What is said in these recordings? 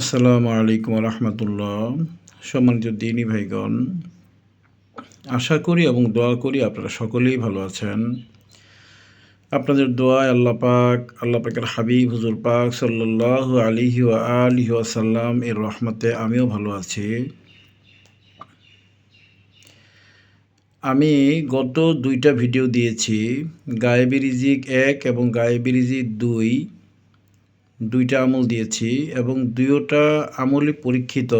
আসসালামু আলাইকুম রহমতুল্লাহ। সম্মানিত দিনী ভাইগণ, আশা করি এবং দোয়া করি আপনারা সকলেই ভালো আছেন। আপনাদের দোয়ায় আল্লাহ পাকের হাবিব হুজুর পাক সাল্লাল্লাহু আলাইহি ওয়া আলিহি ওয়াসাল্লাম এর রহমতে আমিও ভালো আছি। আমি গত দুইটা ভিডিও দিয়েছি, গায়েবী রিজিক 1 এবং গায়েবী রিজিক 2, দুইটা আমল দিয়েছি এবং দুইটা আমলই পরীক্ষিত।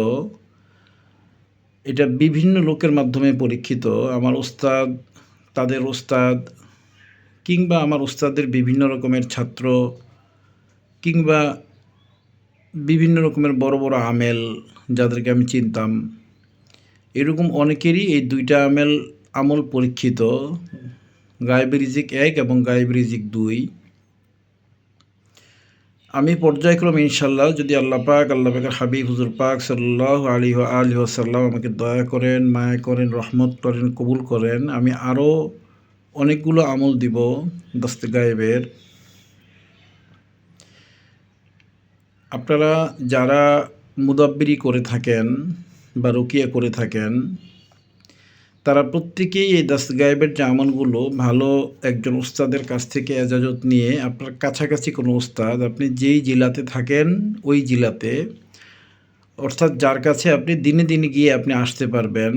এটা বিভিন্ন লোকের মাধ্যমে পরীক্ষিত। আমার ওস্তাদ, তাদের ওস্তাদ, কিংবা আমার ওস্তাদের বিভিন্ন রকমের ছাত্র, কিংবা বিভিন্ন রকমের বড় বড় আমেল যাদেরকে আমি চিনতাম, এরকম অনেকেরই এই দুইটা আমল পরীক্ষিত, গায়েবী রিজিক 1 এবং গায়েবী রিজিক 2। আমি পর্যায়ক্রমে ইনশাল্লাহ, যদি আল্লাহ পাকের হাবিব হুজুর পাক সাল্লাল্লাহু আলাইহি ওয়াসাল্লাম আমাকে দয়া করেন, মায়া করেন, রহমত করেন, কবুল করেন, আমি আরও অনেকগুলো আমল দিব দস্তে গায়েবের। আপনারা যারা মুদাব্বিরি করে থাকেন বা রুকিয়া করে থাকেন, তারা প্রত্যেকেই এই দস্তে গায়েবের যে আমলগুলো ভালো একজন উস্তাদের কাছ থেকে এজাজত নিয়ে, আপনার কাছাকাছি কোনো উস্তাদ, আপনি যেই জেলাতে থাকেন ওই জেলাতে, অর্থাৎ যার কাছে আপনি দিনে দিনে গিয়ে আপনি আসতে পারবেন,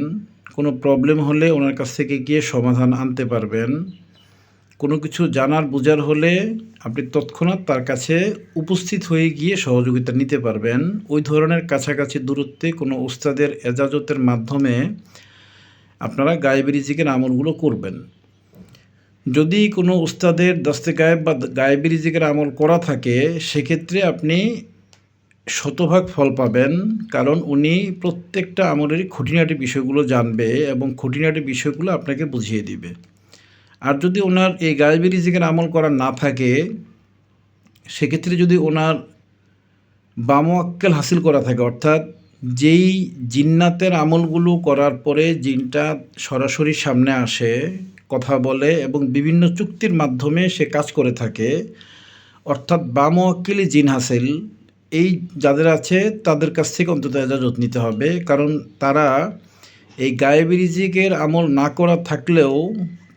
কোনো প্রবলেম হলে ওনার কাছ থেকে গিয়ে সমাধান আনতে পারবেন, কোনো কিছু জানার বোঝার হলে আপনি তৎক্ষণাৎ তার কাছে উপস্থিত হয়ে গিয়ে সহযোগিতা নিতে পারবেন, ওই ধরনের কাছাকাছি দূরত্বে কোনো উস্তাদের এজাজতের মাধ্যমে আপনারা গায়েবী রিজিকের আমলগুলো করবেন। যদি কোনো উস্তাদের দস্তে গায়েব বা গায়েবী রিজিকের আমল করা থাকে, সেক্ষেত্রে আপনি শতভাগ ফল পাবেন, কারণ উনি প্রত্যেকটা আমলেরই খুঁটিনাটি বিষয়গুলো জানবে এবং খুঁটিনাটি বিষয়গুলো আপনাকে বুঝিয়ে দিবে। আর যদি ওনার এই গায়েবী রিজিকের আমল করা না থাকে, সেক্ষেত্রে যদি ওনার বামওয়াক্কেল হাসিল করা থাকে, অর্থাৎ যেই জিন্নাতের আমলগুলো করার পরে জিনটা সরাসরি সামনে আসে, কথা বলে এবং বিভিন্ন চুক্তির মাধ্যমে সে কাজ করে থাকে, অর্থাৎ বামওয়াক্কেলি জিন হাসিল, এই যাদের আছে তাদের কাছ থেকে অন্তত এজাজত নিতে হবে, কারণ তারা এই গায়েবী রিজিকের আমল না করা থাকলেও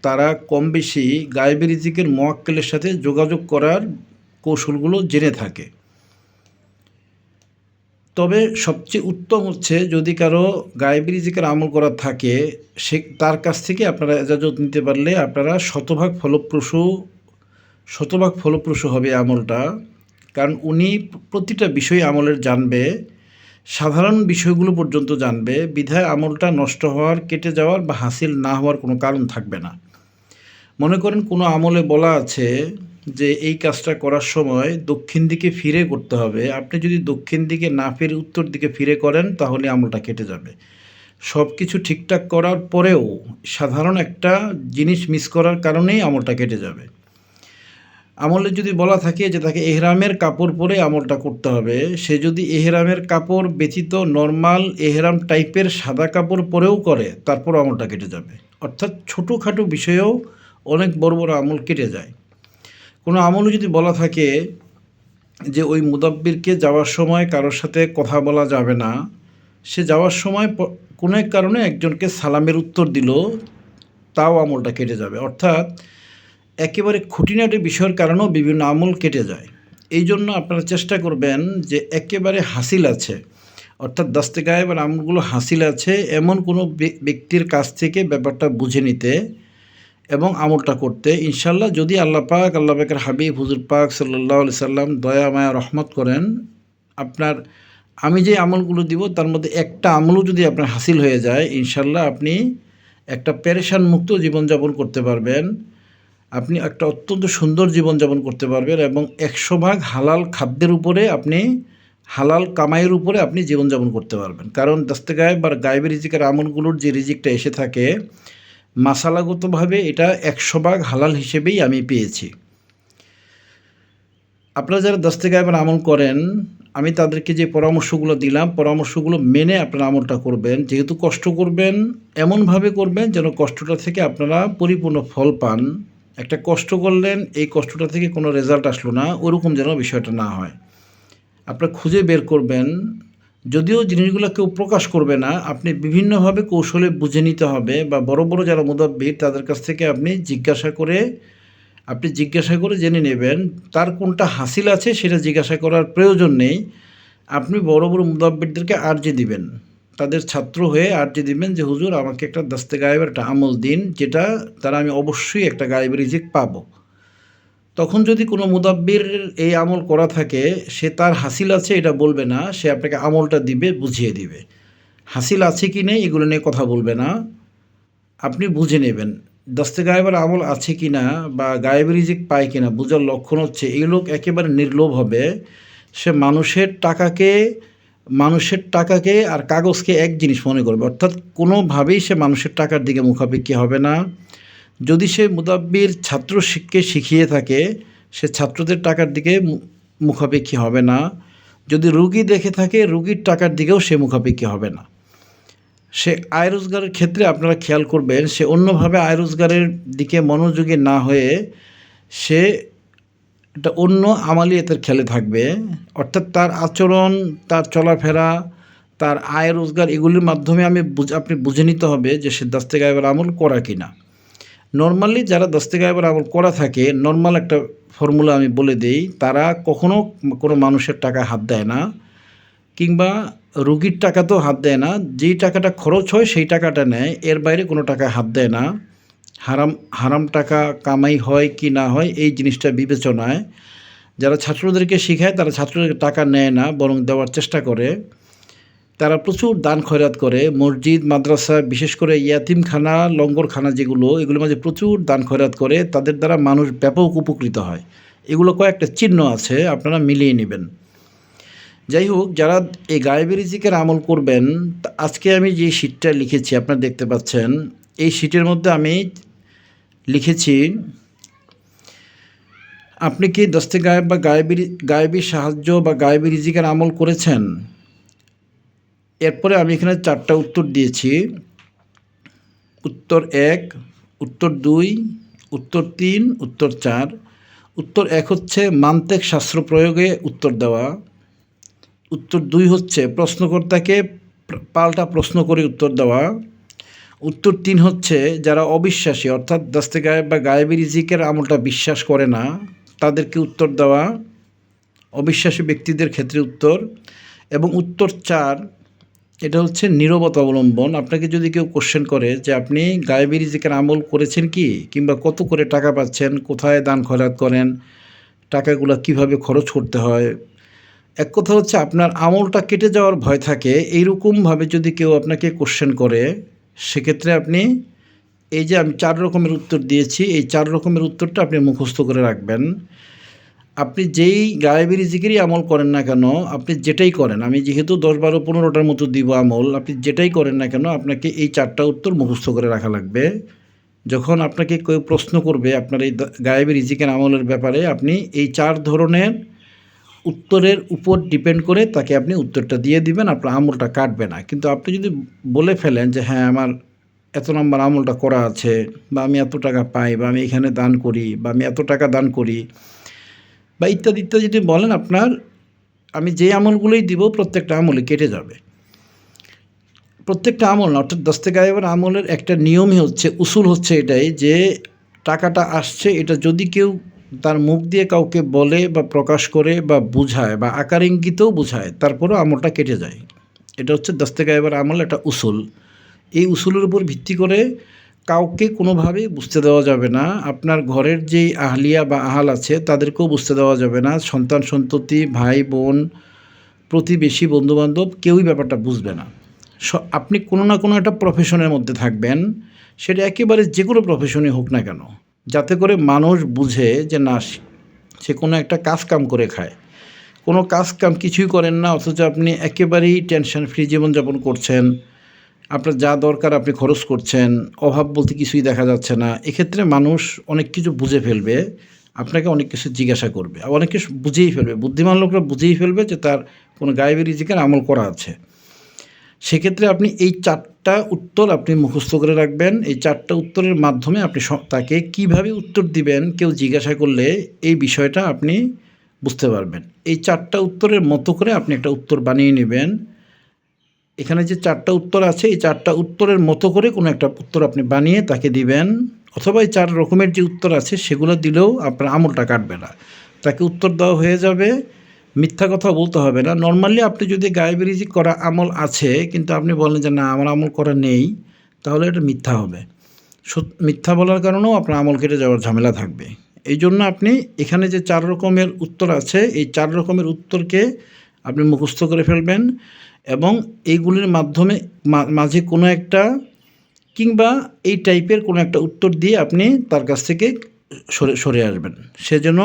তারা কম বেশি গায়েবী রিজিকের মুওয়াক্কেলের সাথে যোগাযোগ করার কৌশলগুলো জেনে থাকে। তবে সবচেয়ে উত্তম হচ্ছে যদি কারো গায়েবী রিজিকের আমল করা থাকে, সে তার কাছ থেকে আপনারা এজাজত নিতে পারলে আপনারা শতভাগ ফলপ্রসূ হবে আমলটা, কারণ উনি প্রতিটা বিষয় আমলের জানবে, সাধারণ বিষয়গুলো পর্যন্ত জানবে, বিধায় আমলটা নষ্ট হওয়ার, কেটে যাওয়ার বা হাসিল না হওয়ার কোনো কারণ থাকবে না। মনে করেন কোনো আমলে বলা আছে যে এই কাজটা করার সময় দক্ষিণ দিকে ফিরে করতে হবে, আপনি যদি দক্ষিণ দিকে না ফিরে উত্তর দিকে ফিরে করেন তাহলে আমলটা কেটে যাবে। সব কিছু ঠিকঠাক করার পরেও সাধারণ একটা জিনিস মিস করার কারণেই আমলটা কেটে যাবে। আমলে যদি বলা থাকে যে তাকে এহরামের কাপড় পরে আমলটা করতে হবে, সে যদি এহরামের কাপড় ব্যতীত নর্মাল এহরাম টাইপের সাদা কাপড় পরেও করে, তারপর আমলটা কেটে যাবে। অর্থাৎ ছোটোখাটো বিষয়েও অনেক বড় বড় আমল কেটে যায়। কোনো আমলও যদি বলা থাকে যে ওই মুদাব্বিরকে যাওয়ার সময় কারোর সাথে কথা বলা যাবে না, সে যাওয়ার সময় কোনো এক কারণে একজনকে সালামের উত্তর দিল, তাও আমলটা কেটে যাবে। অর্থাৎ একেবারে খুঁটিনাটি বিষয়ের কারণেও বিভিন্ন আমল কেটে যায়। এই জন্য আপনারা চেষ্টা করবেন যে একেবারে হাসিল আছে, অর্থাৎ দস্তে গায়েবের আমলগুলো হাসিল আছে এমন কোনো ব্যক্তির কাছ থেকে ব্যাপারটা বুঝে নিতে এবং আমলটা করতে। ইনশাল্লাহ যদি আল্লাহ পাকের হাবিব হুজুর পাক সাল্লাল্লাহু আলাইহি সাল্লাম দয়া মায়া রহমত করেন, আপনার আমি যে আমলগুলো দিব তার মধ্যে একটা আমলও যদি আপনার হাসিল হয়ে যায়, ইনশাল্লাহ আপনি একটা পেরেশান মুক্ত জীবনযাপন করতে পারবেন, আপনি একটা অত্যন্ত সুন্দর জীবনযাপন করতে পারবেন এবং 100% হালাল খাদ্যের উপরে, আপনি হালাল কামাইয়ের উপরে আপনি জীবনযাপন করতে পারবেন। কারণ দস্তে গায়েব বা গায়েবী রিজিকের আমলগুলোর যে রিজিকটা এসে থাকে, মাসালাগতভাবে এটা 100% হালাল হিসেবেই আমি পেয়েছি। আপনারা যারা দস্তে গায়েবের আমল করেন, আমি তাদেরকে যে পরামর্শগুলো দিলাম, পরামর্শগুলো মেনে আপনারা আমলটা করবেন। যেহেতু কষ্ট করবেন, এমনভাবে করবেন যেন কষ্টটা থেকে আপনারা পরিপূর্ণ ফল পান। একটা কষ্ট করলেন, এই কষ্টটা থেকে কোনো রেজাল্ট আসলো না, ওরকম যেন বিষয়টা না হয়। আপনারা খুঁজে বের করবেন। যদিও জিনিসগুলো কেউ প্রকাশ করবে না, আপনি বিভিন্নভাবে কৌশলে বুঝে নিতে হবে, বা বড় বড় যারা মুদাব্বির তাদের কাছ থেকে আপনি জিজ্ঞাসা করে জেনে নেবেন। তার কোনটা হাসিল আছে সেটা জিজ্ঞাসা করার প্রয়োজন নেই। আপনি বড় বড় মুদাব্বিরদেরকে আর্জি দিবেন, তাদের ছাত্র হয়ে আর্জি দিবেন যে হুজুর আমাকে একটা দস্তে গায়েবের একটা আমল দিন, যেটা দ্বারা আমি অবশ্যই একটা গায়েবের রিজিক পাবো। তখন যদি কোনো মুদাব্বির এই আমল করা থাকে, সে তার হাসিল আছে এটা বলবে না, সে আপনাকে আমলটা দিবে, বুঝিয়ে দিবে। হাসিল আছে কি নেই এগুলো নিয়ে কথা বলবে না, আপনি বুঝে নেবেন দস্তে গায়েবের আমল আছে কি না বা গায়েবের রিজিক পায় কি না। বোঝার লক্ষণ হচ্ছে এই লোক একেবারে নির্লোভ হবে। সে মানুষের টাকাকে আর কাগজকে এক জিনিস মনে করবে, অর্থাৎ কোনোভাবেই সে মানুষের টাকার দিকে মুখাপেক্ষী হবে না। যদি সে মুদাব্বির শিখিয়ে থাকে, সে ছাত্রদের টাকার দিকে মুখাপেক্ষী হবে না। যদি রুগী দেখে থাকে, রুগীর টাকার দিকেও সে মুখাপেক্ষী হবে না। সে আয় রোজগারের ক্ষেত্রে আপনারা খেয়াল করবেন, সে অন্যভাবে আয় রোজগারের দিকে মনোযোগী না হয়ে সে একটা অন্য আমালিয়াতের খেলে থাকবে। অর্থাৎ তার আচরণ, তার চলাফেরা, তার আয় রোজগার এগুলির মাধ্যমে আপনি বুঝে নিতে হবে যে সে দস্তে গায়েবের আমল করা কিনা। নর্মালি যারা দস্তে গায়েবের আমল করা থাকে, নর্মাল একটা ফর্মুলা আমি বলে দিই, তারা কখনো কোনো মানুষের টাকা হাত দেয় না, কিংবা রুগীর টাকাতেও হাত দেয় না। যেই টাকাটা খরচ হয় সেই টাকাটা নেয়, এর বাইরে কোনো টাকা হাত দেয় না। হারাম টাকা কামাই হয় কি না হয় এই জিনিসটা বিবেচনায় যারা ছাত্রদেরকে শেখায়, তারা ছাত্রদেরকে টাকা নেয় না, বরং দেওয়ার চেষ্টা করে। তারা প্রচুর দান খয়রাত করে, মসজিদ, মাদ্রাসা, বিশেষ করে ইয়াতিমখানা, লঙ্গরখানা এগুলোর মাঝে প্রচুর দান খয়রাত করে। তাদের দ্বারা মানুষ ব্যাপক উপকৃত হয়। এগুলো কয়েকটা চিহ্ন আছে, আপনারা মিলিয়ে নেবেন। যাই হোক, যারা এই গায়েবী রিজিকের আমল করবেন, আজকে আমি যে শীটটা লিখেছি আপনারা দেখতে পাচ্ছেন, এই শীটের মধ্যে আমি লিখেছি আপনি কি দস্তে গায়েব বা গায়েবী সাহায্য বা গায়েবী রিজিকের আমল করেছেন। এরপরে আমি এখানে 4টা উত্তর দিয়েছি। উত্তর 1, উত্তর 2, উত্তর 3, উত্তর 4। উত্তর 1 হচ্ছে মান্তেক শাস্ত্র প্রয়োগে উত্তর দেওয়া। উত্তর 2 হচ্ছে প্রশ্নকর্তাকে পাল্টা প্রশ্ন করে উত্তর দেওয়া। উত্তর 3 হচ্ছে যারা অবিশ্বাসী, অর্থাৎ দস্তে গায়েব বা গায়েবী রিজিকের আমলটা বিশ্বাস করে না, তাদেরকে উত্তর দেওয়া, অবিশ্বাসী ব্যক্তিদের ক্ষেত্রে উত্তর। এবং উত্তর 4, এটা হচ্ছে নীরবতা অবলম্বন। আপনাকে যদি কেউ কোশ্চেন করে যে আপনি গায়েবী রিজিকের আমল করেছেন কি, কিংবা কত করে টাকা পাচ্ছেন, কোথায় দান খয়রাত করেন, টাকাগুলো কিভাবে খরচ করতে হয়, এক কথা হচ্ছে আপনার আমলটা কেটে যাওয়ার ভয় থাকে, এইরকমভাবে যদি কেউ আপনাকে কোশ্চেন করে, সেক্ষেত্রে আপনি এই যে আমি 4 রকমের উত্তর দিয়েছি, এই 4 রকমের উত্তরটা আপনি মুখস্থ করে রাখবেন। আপনি যেই গায়েবী রিজিকেরই আমল করেন না কেন, আপনি যেটাই করেন, আমি যেহেতু 10, 12, 15টার মতো দিব আমল, আপনি যেটাই করেন না কেন আপনাকে এই 4টা উত্তর মুখস্থ করে রাখা লাগবে। যখন আপনাকে কেউ প্রশ্ন করবে আপনার এই গায়েবী রিজিকের আমলের ব্যাপারে, আপনি এই 4 ধরনের উত্তরের উপর ডিপেন্ড করে তাকে আপনি উত্তরটা দিয়ে দিবেন, আপনার আমলটা কাটবে না। কিন্তু আপনি যদি বলে ফেলেন যে হ্যাঁ আমার এত নম্বর আমলটা করা আছে, বা আমি এত টাকা পাই, বা আমি এখানে দান করি, বা আমি এত টাকা দান করি, বা ইত্যাদি ইত্যাদি যদি বলেন, আমি যে আমলগুলোই দিব প্রত্যেকটা আমলই কেটে যাবে। প্রত্যেকটা আমল না, অর্থাৎ দস্তে গায়েবের আমলের একটা নিয়মই হচ্ছে, উসুল হচ্ছে এটাই যে টাকাটা আসছে, এটা যদি কেউ তার মুখ দিয়ে কাউকে বলে বা প্রকাশ করে বা বুঝায় বা আকার ইঙ্গিতেও বুঝায়, তারপরেও আমলটা কেটে যায়। এটা হচ্ছে দস্তে গায়েবের আমল, একটা উসুল। এই উসুলের উপর ভিত্তি করে কাউকে কোনোভাবেই বুঝতে দেওয়া যাবে না। আপনার ঘরের যেই আহলিয়া বা আহাল আছে তাদেরকেও বুঝতে দেওয়া যাবে না। সন্তান সন্ততি, ভাই বোন, প্রতিবেশী, বন্ধুবান্ধব কেউই ব্যাপারটা বুঝবে না। আপনি কোনো না কোনো একটা প্রফেশনের মধ্যে থাকবেন, সেটা একেবারে যে কোনো প্রফেশনই হোক না কেন, যাতে করে মানুষ বুঝে যে না, সে কোনো একটা কাজ কাম করে খায়। কোনো কাজ কাম কিছুই করেন না, অথচ আপনি একেবারেই টেনশন ফ্রি জীবনযাপন করছেন, আপনার যা দরকার আপনি খরচ করছেন, অভাব বলতে কিছুই দেখা যাচ্ছে না। এক্ষেত্রে মানুষ অনেক কিছু বুঝে ফেলবে, আপনাকে অনেক কিছু জিজ্ঞাসা করবে, অনেক কিছু বুঝেই ফেলবে। বুদ্ধিমান লোকরা বুঝেই ফেলবে যে তার কোনো গায়েবী রিজিকের আমল করা আছে। সেক্ষেত্রে আপনি এই 4টা উত্তর আপনি মুখস্থ করে রাখবেন। এই 4টা উত্তরের মাধ্যমে আপনি তাকে কিভাবে উত্তর দিবেন, কেউ জিজ্ঞাসা করলে এই বিষয়টা আপনি বুঝতে পারবেন। এই 4টা উত্তরের মতো করে আপনি একটা উত্তর বানিয়ে নেবেন। এখানে যে 4টা উত্তর আছে এই 4টা উত্তরের মতো করে কোনো একটা উত্তর আপনি বানিয়ে তাকে দিবেন, অথবা এই 4 রকমের যে উত্তর আছে সেগুলো দিলেও আপনার আমলটা কাটবে না। তাকে উত্তর দেওয়া হয়ে যাবে, মিথ্যা কথা বলতে হবে না। নরমালি আপনি যদি গায়েবী রিজিক করা আমল আছে কিন্তু আপনি বলেন যে না আমার আমল করা নেই, তাহলে এটা মিথ্যা হবে। মিথ্যা বলার কারণেও আপনার আমল কেটে যাওয়ার ঝামেলা থাকবে। এই জন্য আপনি এখানে যে 4 রকমের উত্তর আছে এই 4 রকমের উত্তরকে আপনি মুখস্থ করে ফেলবেন এবং এইগুলির মাধ্যমে মাঝে কোনো একটা কিংবা এই টাইপের কোনো একটা উত্তর দিয়ে আপনি তার কাছ থেকে সরে আসবেন। সে যেন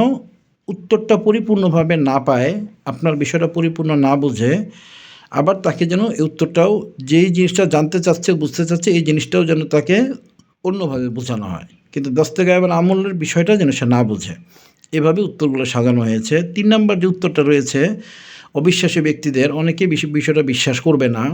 উত্তরটা পরিপূর্ণভাবে না পায়, আপনার বিষয়টা পরিপূর্ণ না বুঝে, আবার তাকে যেন এই উত্তরটাও যেই জিনিসটা জানতে চাচ্ছে বুঝতে চাচ্ছে এই জিনিসটাও যেন তাকে অন্যভাবে বোঝানো হয়, কিন্তু দস্তে গায়েবের আমলের বিষয়টা যেন সে না বোঝে। এভাবে উত্তরগুলো সাজানো হয়েছে। 3 নাম্বার যে উত্তরটা রয়েছে, অবিশ্বাসী ব্যক্তিদের অনেকে বিষয়টা বিশ্বাস করবে না।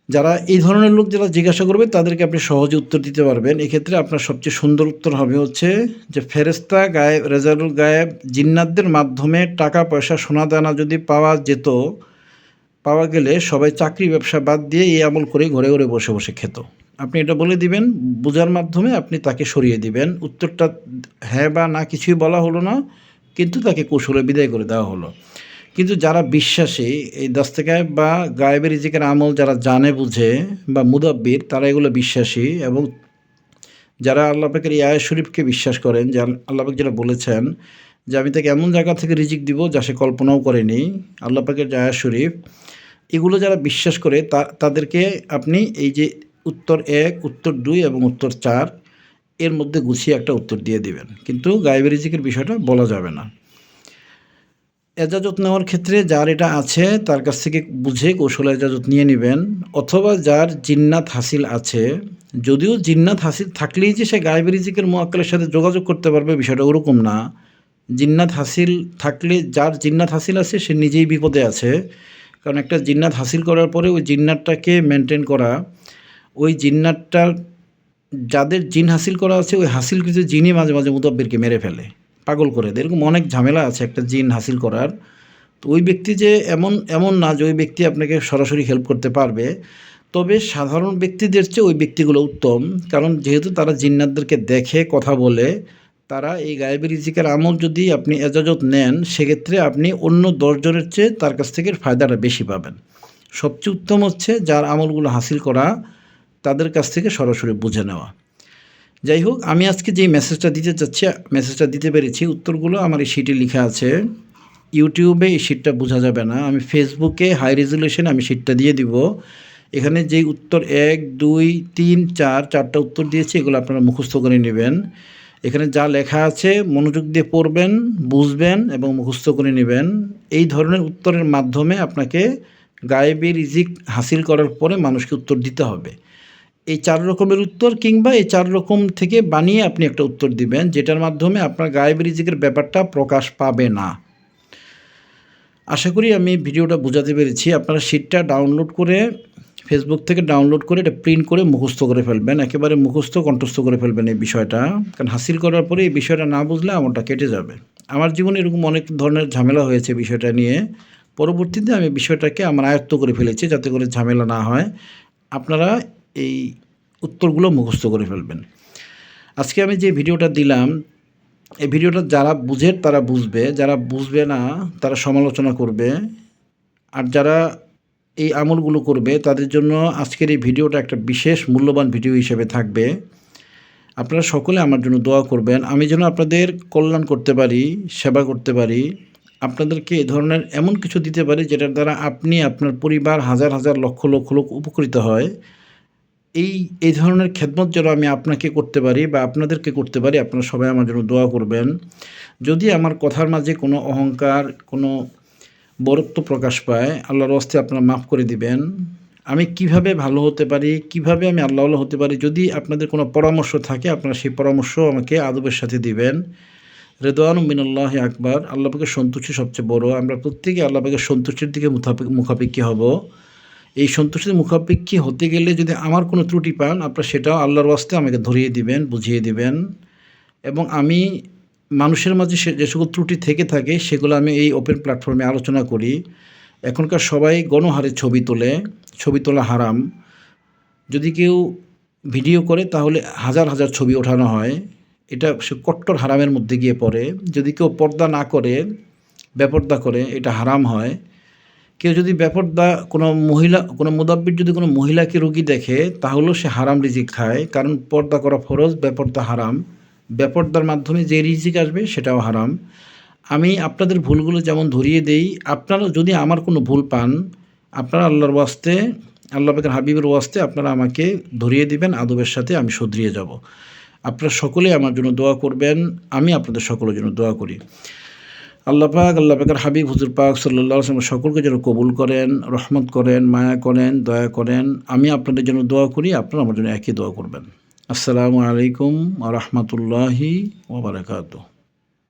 যারা এই ধরনের লোক যারা জিজ্ঞাসা করবে তাদেরকে আপনি সহজে উত্তর দিতে পারবেন। এক্ষেত্রে আপনার সবচেয়ে সুন্দর উত্তর হবে হচ্ছে যে ফেরেশতা গায়েব, রেজাউল গায়েব, জিন্নাতদের মাধ্যমে টাকা পয়সা সোনা দানা যদি পাওয়া গেলে সবাই চাকরি ব্যবসা বাদ দিয়ে এই আমল করে ঘরে ঘরে বসে বসে খেত। আপনি এটা বলে দিবেন, বোঝার মাধ্যমে আপনি তাকে সরিয়ে দিবেন। উত্তরটা হ্যাঁ বা না কিছুই বলা হলো না, কিন্তু তাকে কৌশলে বিদায় করে দেওয়া হলো। কিন্তু যারা বিশ্বাসী, এই দস্তগায়েব বা গায়েবের রিজিকের আমল যারা জানে বুঝে বা মুদাব্বির, তারা এগুলো বিশ্বাসী এবং যারা আল্লাহ পাকের এই আয়াত শরীফকে বিশ্বাস করেন, যে আল্লাহ পাক যেটা বলেছেন যে আমি তাকে এমন জায়গা থেকে রিজিক দিব যা সে কল্পনাও করেনি, আল্লাহ পাকের যে আয়াত শরীফ, এগুলো যারা বিশ্বাস করে তাদেরকে আপনি এই যে উত্তর 1, উত্তর 2 এবং উত্তর 4 এর মধ্যে গুছিয়ে একটা উত্তর দিয়ে দিবেন, কিন্তু গায়েবের রিজিকের বিষয়টা বলা যাবে না। এজাজত নেওয়ার ক্ষেত্রে যার এটা আছে তার কাছ থেকে বুঝে কৌশলে এজাজত নিয়ে নেবেন, অথবা যার জিন্নাত হাসিল আছে, যদিও জিন্নাত হাসিল থাকলেই যে সে গায়েবী রিজিকের মুআক্কালের সাথে যোগাযোগ করতে পারবে বিষয়টা ওরকম না। জিন্নাত হাসিল থাকলে, যার জিন্নাত হাসিল আছে সে নিজেই বিপদে আছে, কারণ একটা জিন্নাত হাসিল করার পরে ওই জিন্নাতটাকে মেনটেন করা, ওই জিন্নাতটার যাদের জিন হাসিল করা আছে ওই হাসিলকৃত জিনই মাঝে মাঝে মুতাব্বিরকে মেরে ফেলে, পাগল করে দেয়। এরকম অনেক ঝামেলা আছে একটা জিন হাসিল করার। তো ওই ব্যক্তি যে এমন না যে ওই ব্যক্তি আপনাকে সরাসরি হেল্প করতে পারবে, তবে সাধারণ ব্যক্তিদের চেয়ে ওই ব্যক্তিগুলো উত্তম, কারণ যেহেতু তারা জিন্নাতদেরকে দেখে কথা বলে, তারা এই গায়েবী রিজিকের আমল যদি আপনি এজাজত নেন সেক্ষেত্রে আপনি অন্য 10 জনের চেয়ে তার কাছ থেকে ফায়দাটা বেশি পাবেন। সবচেয়ে উত্তম হচ্ছে যার আমলগুলো হাসিল করা তাদের কাছ থেকে সরাসরি বুঝে নেওয়া। যাই হোক, আমি আজকে যেই মেসেজটা দিতে চাচ্ছি, মেসেজটা দিতে পেরেছি। উত্তরগুলো আমার এই শিটে লেখা আছে। ইউটিউবে এই শিটটা বোঝা যাবে না, আমি ফেসবুকে হাই রেজুলেশনে আমি শিটটা দিয়ে দিব। এখানে যেই উত্তর 1, 2, 3, 4 4টা উত্তর দিয়েছি, এগুলো আপনারা মুখস্থ করে নেবেন। এখানে যা লেখা আছে মনোযোগ দিয়ে পড়বেন, বুঝবেন এবং মুখস্থ করে নেবেন। এই ধরনের উত্তরের মাধ্যমে আপনাকে গায়েবী রিজিক হাসিল করার পরে মানুষকে উত্তর দিতে হবে। এই 4 রকমের উত্তর কিংবা এই 4 রকম থেকে বানিয়ে আপনি একটা উত্তর দিবেন, যেটার মাধ্যমে আপনার গায়েবী রিজিকের ব্যাপারটা প্রকাশ পাবে না। আশা করি আমি ভিডিওটা বোঝাতে পেরেছি। আপনারা শিটটা ডাউনলোড করে ফেসবুক থেকে ডাউনলোড করে এটা প্রিন্ট করে মুখস্থ করে ফেলবেন, একেবারে মুখস্থ কণ্ঠস্থ করে ফেলবেন এই বিষয়টা, কারণ হাসিল করার পরে এই বিষয়টা না বুঝলে আমলটা কেটে যাবে। আমার জীবনে এরকম অনেক ধরনের ঝামেলা হয়েছে বিষয়টা নিয়ে, পরবর্তীতে আমি বিষয়টাকে আমার আয়ত্ত করে ফেলেছি যাতে করে ঝামেলা না হয়। আপনারা এই উত্তরগুলো মুখস্থ করে ফেলবেন। আজকে আমি যে ভিডিওটা দিলাম, এই ভিডিওটা যারা বুঝে তারা বুঝবে, যারা বুঝবে না তারা সমালোচনা করবে, আর যারা এই আমলগুলো করবে তাদের জন্য আজকের এই ভিডিওটা একটা বিশেষ মূল্যবান ভিডিও হিসেবে থাকবে। আপনারা সকলে আমার জন্য দোয়া করবেন, আমি যেন আপনাদের কল্যাণ করতে পারি, সেবা করতে পারি, আপনাদেরকে এই ধরনের এমন কিছু দিতে পারি যেটার দ্বারা আপনি, আপনার পরিবার, হাজার হাজার লক্ষ লক্ষ লোক উপকৃত হয়। এই ধরনের খেদমত যেন আমি আপনাকে করতে পারি বা আপনাদেরকে করতে পারি, আপনারা সবাই আমার জন্য দোয়া করবেন। যদি আমার কথার মাঝে কোনো অহংকার, কোনো বরত্ব প্রকাশ পায়, আল্লাহর ওয়াস্তে আপনারা মাফ করে দিবেন। আমি কিভাবে ভালো হতে পারি, কিভাবে আমি আল্লাহওয়ালা হতে পারি, যদি আপনাদের কোনো পরামর্শ থাকে আপনারা সেই পরামর্শ আমাকে আদবের সাথে দিবেন। রিদওয়ানুম মিনাল্লাহি আকবার। আল্লাহ পাকের সন্তুষ্টি সবচেয়ে বড়। আমরা প্রত্যেকে আল্লাহ পাকের সন্তুষ্টির দিকে মুখাপেক্ষী হব। এই সন্তুষ্টির মুখাপেক্ষী হতে গেলে যদি আমার কোনো ত্রুটি পান, আপনারা সেটাও আল্লাহর ওয়াস্তে আমাকে ধরিয়ে দিবেন, বুঝিয়ে দিবেন, এবং আমি মানুষের মাঝে যে সকল ত্রুটি থেকে থাকে সেগুলো আমি এই ওপেন প্ল্যাটফর্মে আলোচনা করি। এখনকার সবাই গণহারে ছবি তোলে, ছবি তোলা হারাম। যদি কেউ ভিডিও করে তাহলে হাজার হাজার ছবি ওঠানো হয়, এটা সে কট্টর হারামের মধ্যে গিয়ে পড়ে। যদি কেউ পর্দা না করে, বেপর্দা করে, এটা হারাম হয়। কেউ যদি বেপর্দা কোনো মুদাব্বির যদি কোনো মহিলাকে রোগী দেখে তাহলেও সে হারাম রিজিক খায়, কারণ পর্দা করা ফরজ, বেপর্দা হারাম। বেপর্দার মাধ্যমে যে রিজিক আসবে সেটাও হারাম। আমি আপনাদের ভুলগুলো যেমন ধরিয়ে দেই, আপনারা যদি আমার কোনো ভুল পান, আপনারা আল্লাহর ওয়াস্তে, আল্লাহ পাকের হাবিবের ওয়াস্তে আপনারা আমাকে ধরিয়ে দিবেন, আদবের সাথে আমি শুধরিয়ে যাব। আপনারা সকলেই আমার জন্য দোয়া করবেন, আমি আপনাদের সকলের জন্য দোয়া করি। আল্লাহ পাকের হাবিব হুজুর পাক সাল্লাল্লাহু আলাইহি ওয়াসাল্লাম সকলকে যেন কবুল করেন, রহমত করেন, মায়া করেন, দয়া করেন। আমি আপনাদের জন্য দোয়া করি, আপনারা আমার জন্য একই দোয়া করবেন। আসসালামু আলাইকুম ওয়া রাহমাতুল্লাহি ওয়া বারাকাতুহু।